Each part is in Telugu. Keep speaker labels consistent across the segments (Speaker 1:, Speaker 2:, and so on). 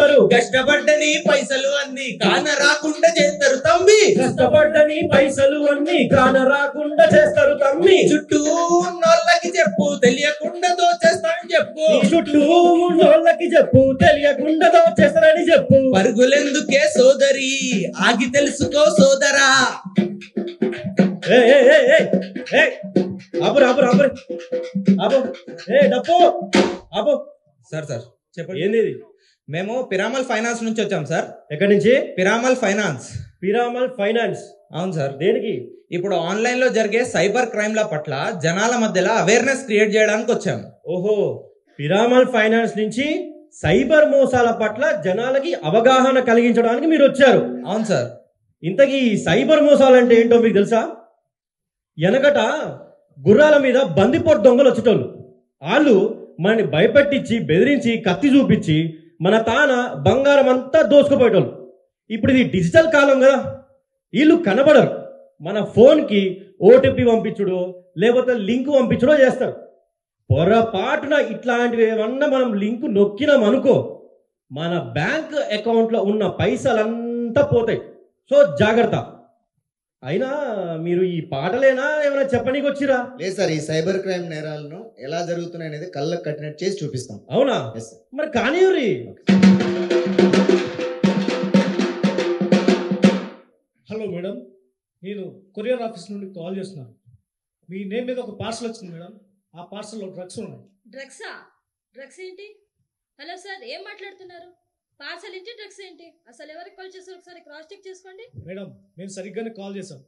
Speaker 1: చేస్తారు.
Speaker 2: కష్టపడ్డని పైసలు అన్ని కాన రాకుండా చేస్తారు తమ్మి.
Speaker 1: కష్టపడ్డని పైసలు అన్ని కాన రాకుండా చేస్తారు తమ్మి.
Speaker 2: చుట్టూ ఉన్నోళ్ళకి చెప్పు తెలియకుండా దోచేస్తానని చెప్పు.
Speaker 1: చుట్టూ ఉన్నోళ్ళకి చెప్పు తెలియకుండా దోచేస్తారని చెప్పు.
Speaker 2: పరుగులెందుకే సోదరి ఆగి తెలుసుకో సోదరా. సార్ సార్ చెప్పండి.
Speaker 1: ఏంది ఇది?
Speaker 2: మేము పిరామల్ ఫైనాన్స్ నుంచి వచ్చాం సార్.
Speaker 1: ఎక్కడి నుంచి?
Speaker 2: పిరామల్ ఫైనాన్స్.
Speaker 1: పిరామల్ ఫైనాన్స్.
Speaker 2: అవును సార్.
Speaker 1: దేనికి?
Speaker 2: ఇప్పుడు ఆన్లైన్ లో జరిగే సైబర్ క్రైమ్ల పట్ల జనాల మధ్యలో అవేర్నెస్ క్రియేట్ చేయడానికి వచ్చాము.
Speaker 1: ఓహో, పిరామల్ ఫైనాన్స్ నుంచి సైబర్ మోసాల పట్ల జనాలకి అవగాహన కలిగించడానికి మీరు వచ్చారు.
Speaker 2: అవును సార్.
Speaker 1: ఇంతకీ సైబర్ మోసాలు అంటే ఏంటో మీకు తెలుసా? వెనకట గుర్రాల మీద బందిపోటు దొంగలు వచ్చేటోళ్ళు. వాళ్ళు మనని భయపెట్టించి బెదిరించి కత్తి చూపించి మన తాన బంగారం అంతా దోసుకుపోయేటోళ్ళు. ఇప్పుడు ఇది డిజిటల్ కాలం కదా, వీళ్ళు కనబడరు. మన ఫోన్కి ఓటీపీ పంపించుడో లేకపోతే లింక్ పంపించడో చేస్తారు. పొరపాటున ఇట్లాంటివి ఏమన్నా మనం లింక్ నొక్కినాం అనుకో, మన బ్యాంక్ అకౌంట్లో ఉన్న పైసలంతా పోతాయి. సో జాగ్రత్త. అయినా మీరు ఈ పాటలేనా ఏమైనా చెప్పనీకి వచ్చిరా?
Speaker 3: లేదు సార్, ఈ సైబర్ క్రైమ్ నేరాలను ఎలా జరుగుతున్నాయి అనేది కళ్ళకు కట్టినట్టు చేసి చూపిస్తాం.
Speaker 1: అవునా? మరి కానీ
Speaker 4: హలో మేడం, నేను కొరియర్ ఆఫీస్ నుండి కాల్ చేస్తున్నాను. మీ నేమ్ మీద ఒక పార్సల్ వచ్చింది మేడం. ఆ పార్సల్లో డ్రగ్స్ ఉన్నాయి.
Speaker 5: డ్రగ్సా? డ్రగ్స్ ఏంటి? హలో సార్, ఏం మాట్లాడుతున్నారు? పార్సల్ ఏంటి, డ్రగ్స్ ఏంటి? అసలు ఎవరికి కాల్ చేస్తారు ఒకసారి క్రాస్ చెక్ చేసుకోండి.
Speaker 4: మేడం, మేము సరిగ్గానే కాల్ చేసాం.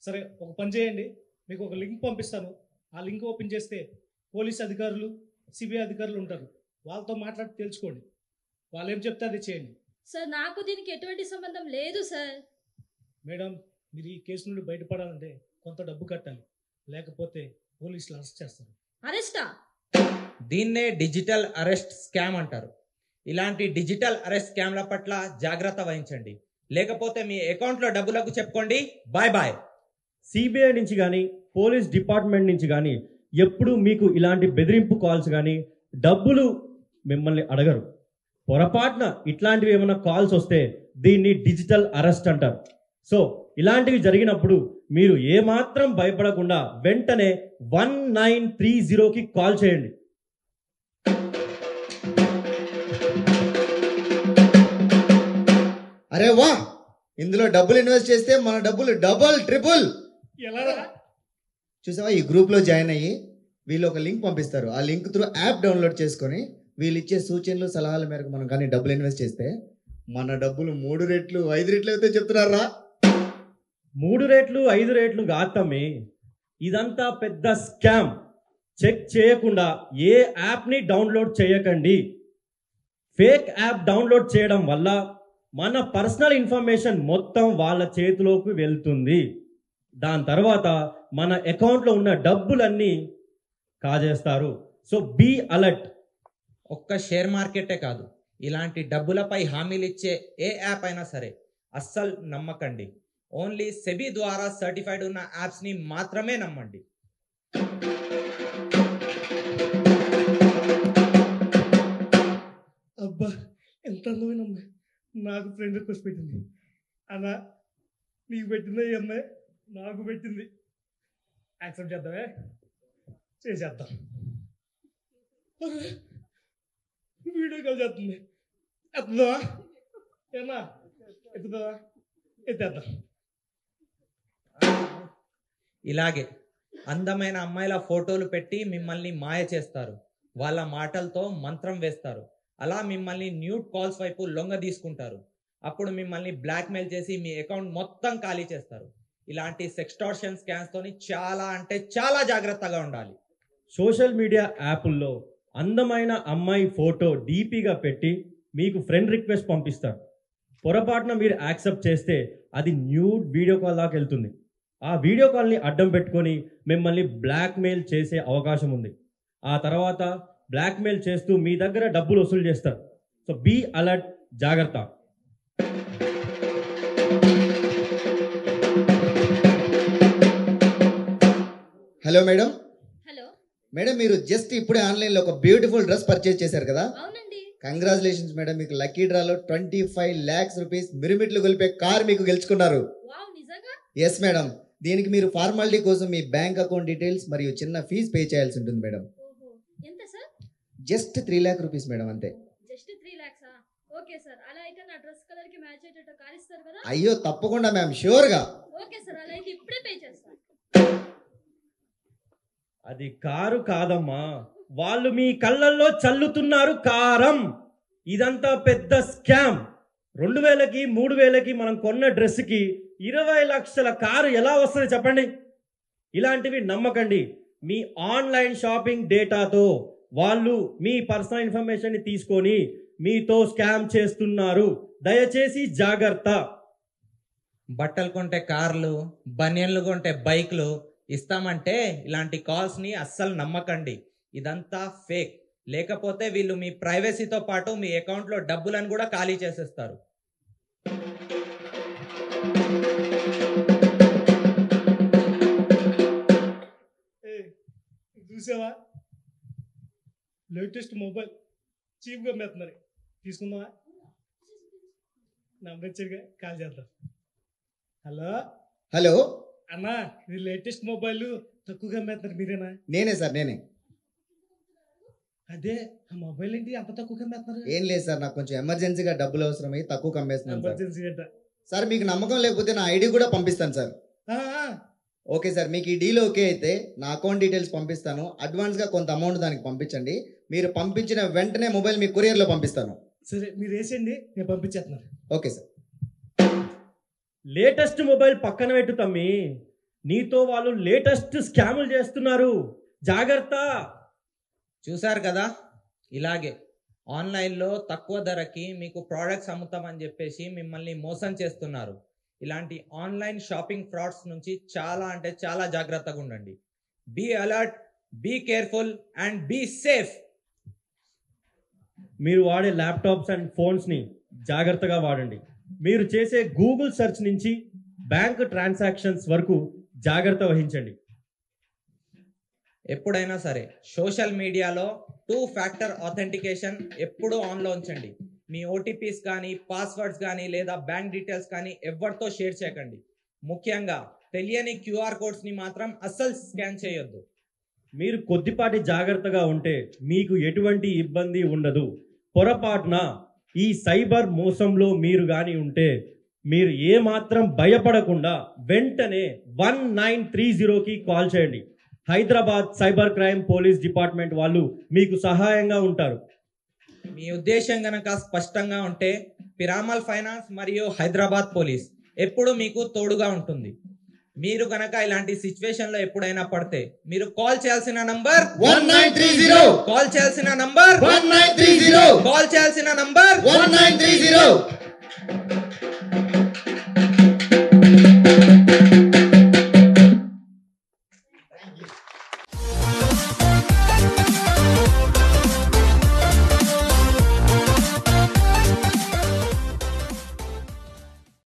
Speaker 4: సరే, ఒక పని చేయండి, మీకు ఒక లింక్ పంపిస్తాను. ఆ లింక్ ఓపెన్ చేస్తే పోలీస్ అధికారులు, సిబిఐ అధికారులు ఉంటారు. వాళ్ళతో మాట్లాడి తెలుసుకోండి. వాళ్ళు ఏం చెప్తే అది చేయండి.
Speaker 5: సార్, నాకు దీనికి ఎటువంటి సంబంధం లేదు సార్.
Speaker 4: మేడం, మీరు ఈ కేసు నుండి బయటపడాలంటే కొంత డబ్బు కట్టాలి, లేకపోతే పోలీసులు అరెస్ట్ చేస్తారు.
Speaker 5: అరెస్టా?
Speaker 2: దీన్నే డిజిటల్ అరెస్ట్ స్కామ్ అంటారు. ఇలాంటి డిజిటల్ అరెస్ట్ స్కామ్ల పట్ల జాగ్రత్త వహించండి, లేకపోతే మీ అకౌంట్లో డబ్బులకు చెప్పుకోండి. Bye bye.
Speaker 1: సిబిఐ నుంచి కానీ పోలీస్ డిపార్ట్మెంట్ నుంచి కానీ ఎప్పుడు మీకు ఇలాంటి బెదిరింపు కాల్స్ కానీ డబ్బులు మిమ్మల్ని అడగరు. పొరపాటున ఇట్లాంటివి ఏమైనా కాల్స్ వస్తే దీన్ని డిజిటల్ అరెస్ట్ అంటారు. సో ఇలాంటివి జరిగినప్పుడు మీరు ఏమాత్రం భయపడకుండా వెంటనే 1930కి కాల్ చేయండి.
Speaker 3: అరే వా, ఇందులో డబ్బులు ఇన్వెస్ట్ చేస్తే మన డబ్బులు డబుల్ ట్రిపుల్.
Speaker 4: ఎలా?
Speaker 3: చూసావా, ఈ గ్రూప్లో జాయిన్ అయ్యి వీళ్ళు ఒక లింక్ పంపిస్తారు. ఆ లింక్ త్రూ యాప్ డౌన్లోడ్ చేసుకొని వీళ్ళు ఇచ్చే సూచనలు సలహాల మేరకు మనం కానీ డబ్బులు ఇన్వెస్ట్ చేస్తే మన డబ్బులు 3 రెట్లు 5 రెట్లు అయితే చెప్తున్నారా?
Speaker 1: 3 రెట్లు 5 రెట్లు కాదమ్మి, ఇదంతా పెద్ద స్కామ్. చెక్ చేయకుండా ఏ యాప్ని డౌన్లోడ్ చేయకండి. ఫేక్ యాప్ డౌన్లోడ్ చేయడం వల్ల మన పర్సనల్ ఇన్ఫర్మేషన్ మొత్తం వాళ్ళ చేతిలోకి వెళ్తుంది. దాని తర్వాత మన అకౌంట్లో ఉన్న డబ్బులన్నీ కాజేస్తారు. So be alert.
Speaker 2: ఒక్క షేర్ మార్కెటే కాదు, ఇలాంటి డబ్బులపై హామీలు ఇచ్చే ఏ యాప్ అయినా సరే అస్సలు నమ్మకండి. ఓన్లీ సెబీ ద్వారా సర్టిఫైడ్ ఉన్న యాప్స్ని మాత్రమే నమ్మండి.
Speaker 4: అబ్బా, ఎంత అందమైన అమ్మాయి నాకు ఫ్రెండ్ రిక్వెస్ట్ పెట్టింది. అన్నా, నీకు పెట్టిందా ఈ అమ్మాయి? నాకు పెట్టింది. యాక్సెప్ట్ చేద్దామే? చేసేద్దాం. వీడియో కాల్ చేస్తుంది. ఎత్తుదావా? ఏమా ఎత్తుదావా? ఎత్తేద్దాం.
Speaker 2: ఇలాగే అందమైన అమ్మాయిల ఫోటోలు పెట్టి మిమ్మల్ని మాయ చేస్తారు. వాళ్ళ మాటలతో మంత్రం వేస్తారు. అలా మిమ్మల్ని న్యూడ్ కాల్స్ వైపు లొంగ తీసుకుంటారు. అప్పుడు మిమ్మల్ని బ్లాక్మెయిల్ చేసి మీ అకౌంట్ మొత్తం ఖాళీ చేస్తారు. ఇలాంటి సెక్స్టార్షన్ స్కామ్స్ తోని చాలా అంటే చాలా జాగ్రత్తగా ఉండాలి.
Speaker 1: సోషల్ మీడియా యాప్ల్లో అందమైన అమ్మాయి ఫోటో డీపీగా పెట్టి మీకు ఫ్రెండ్ రిక్వెస్ట్ పంపిస్తారు. పొరపాటున మీరు యాక్సెప్ట్ చేస్తే అది న్యూడ్ వీడియో కాల్ దాకా వెళ్తుంది. ఆ వీడియో కాల్ని అడ్డం పెట్టుకొని మిమ్మల్ని బ్లాక్మెయిల్ చేసే అవకాశం ఉంది. ఆ తర్వాత బ్లాక్మెయిల్ చేస్తూ మీ దగ్గర డబ్బులు వసూలు చేస్తారు. సో బీ అలర్ట్, జాగ్రత్త.
Speaker 3: Hello madam.
Speaker 5: హలో
Speaker 3: మేడం, మీరు జస్ట్ ఇప్పుడే ఆన్లైన్లో ఒక బ్యూటిఫుల్ డ్రెస్ పర్చేజ్ చేశారు కదా?
Speaker 5: అవునండి.
Speaker 3: కంగ్రాచులేషన్స్ మేడం, మీకు లక్కీ డ్రాలో 25 lakhs రూపీస్ మిరుమిట్లు గొలిపే కార్ మీకు గెలుచుకున్నారు.
Speaker 5: వావ్, నిజంగా?
Speaker 3: ఎస్ మేడం, దీనికి మీరు ఫార్మాలిటీ కోసం మీ బ్యాంక్ అకౌంట్ డీటెయిల్స్ మరియు చిన్న ఫీజు పే చేయాల్సి ఉంటుంది మేడం.
Speaker 5: ఓహో, ఎంత sir?
Speaker 3: Just 3 lakh rupees madam, అంతే.
Speaker 5: Just 3 lakhs? ఓకే సార్, అలా అయితే నా డ్రెస్ కలర్ కి మ్యాచ్ అయ్యేటట్టు కార్ ఇస్తారు కదా?
Speaker 3: అయ్యో తప్పకుండా మ్యామ్, షూర్గా.
Speaker 5: ఓకే సార్, అలా అయితే ఇప్పుడే పే చేస్తాను.
Speaker 1: అది కారు కాదమ్మా, వాళ్ళు మీ కళ్ళల్లో చల్లుతున్నారు కారం. ఇదంతా పెద్ద స్కామ్. 2000కి 3000కి మనం కొన్న డ్రెస్కి 20 లక్షల కారు ఎలా వస్తుంది చెప్పండి? ఇలాంటివి నమ్మకండి. మీ ఆన్లైన్ షాపింగ్ డేటాతో వాళ్ళు మీ పర్సనల్ ఇన్ఫర్మేషన్ తీసుకొని మీతో స్కామ్ చేస్తున్నారు. దయచేసి జాగ్రత్త.
Speaker 2: బట్టలు కొంటే కార్లు, బనియన్లు కొంటే బైక్లు ఇస్తామంటే ఇలాంటి కాల్స్ ని అస్సలు నమ్మకండి. ఇదంతా ఫేక్. లేకపోతే వీళ్ళు మీ ప్రైవసీతో పాటు మీ అకౌంట్ లో డబ్బులను కూడా ఖాళీ చేసేస్తారు.
Speaker 4: చూసావా, లేటెస్ట్ మొబైల్ చీప్గా అమ్మేస్తున్నారు, తీసుకుందామా? నంబర్ ఇచ్చారుగా, కాల్ చేద్దాం. హలో
Speaker 3: హలో
Speaker 4: అన్నా, ఇది లేటెస్ట్ మొబైల్ తక్కువగా అమ్మేస్తున్నారు, మీరేనా?
Speaker 3: నేనే సార్, నేనే.
Speaker 4: అదే ఆ మొబైల్ ఏంటి అంత తక్కువగా అమ్మేస్తున్నారు?
Speaker 3: ఏం లేదు సార్, నాకు కొంచెం ఎమర్జెన్సీగా డబ్బులు అవసరమై తక్కువ అమ్మేస్తున్నాను సార్.
Speaker 4: ఎమర్జెన్సీ అంట.
Speaker 3: సార్ మీకు నమ్మకం లేకపోతే నా ఐడి కూడా పంపిస్తాను సార్.
Speaker 4: ఆ, ఆ.
Speaker 3: ఓకే సార్, మీకు ఈ డీల్ ఓకే అయితే నా అకౌంట్ డీటెయిల్స్ పంపిస్తాను. అడ్వాన్స్గా కొంత అమౌంట్ దానికి పంపించండి. మీరు పంపించిన వెంటనే మొబైల్ మీ కొరియర్లో పంపిస్తాను.
Speaker 4: సరే, మీరు వేసేయండి, నేను పంపించేస్తున్నాను.
Speaker 3: Okay sir.
Speaker 1: లేటెస్ట్ మొబైల్ పక్కన పెట్టు తమ్మి, నీతో వాళ్ళు లేటెస్ట్ స్కాములు చేస్తున్నారు. జాగ్రత్త.
Speaker 2: చూశారు కదా, ఇలాగే ఆన్లైన్లో తక్కువ ధరకి మీకు ప్రోడక్ట్స్ అమ్ముతామని చెప్పేసి మిమ్మల్ని మోసం చేస్తున్నారు. ఇలాంటి ఆన్లైన్ షాపింగ్ ఫ్రాడ్స్ నుంచి చాలా అంటే చాలా జాగ్రత్తగా ఉండండి. Be alert, be careful and be safe.
Speaker 1: మీరు వాడే ల్యాప్టాప్స్ అండ్ ఫోన్స్ని జాగ్రత్తగా వాడండి. మీరు చేసే గూగుల్ సెర్చ్ నుంచి బ్యాంక్ ట్రాన్సాక్షన్స్ వరకు జాగ్రత్త వహించండి.
Speaker 2: ఎప్పుడైనా సరే సోషల్ మీడియాలో 2 ఫ్యాక్టర్ ఆథెంటికేషన్ ఎప్పుడూ ఆన్లో ఉంచండి. మీ ఓటీపీస్ కానీ, పాస్వర్డ్స్ కానీ లేదా బ్యాంక్ డీటెయిల్స్ కానీ ఎవరితో షేర్ చేయకండి. ముఖ్యంగా తెలియని క్యూఆర్ కోడ్స్ని మాత్రం అస్సలు స్కాన్ చేయొద్దు.
Speaker 1: మీరు కొద్దిపాటి జాగ్రత్తగా ఉంటే మీకు ఎటువంటి ఇబ్బంది ఉండదు. పొరపాటున ఈ సైబర్ మోసంలో మీరు కానీ ఉంటే మీరు ఏమాత్రం భయపడకుండా వెంటనే 1930కి కాల్ చేయండి. Hyderabad cyber crime police department వాళ్ళు మీకు సహాయంగా ఉంటారు.
Speaker 2: మీ ఉద్దేశం గనక స్పష్టంగా ఉంటే పిరామల్ ఫైనాన్స్ మరియు హైదరాబాద్ పోలీస్ ఎప్పుడు మీకు తోడుగా ఉంటుంది. మీరు గనక ఇలాంటి సిచ్యువేషన్ లో ఎప్పుడైనా పడితే మీరు కాల్ చేయాల్సిన నంబర్
Speaker 3: 1930.
Speaker 2: కాల్ చేయాల్సిన నంబర్
Speaker 3: 1930.
Speaker 2: కాల్ చేయాల్సిన నంబర్
Speaker 3: 1930.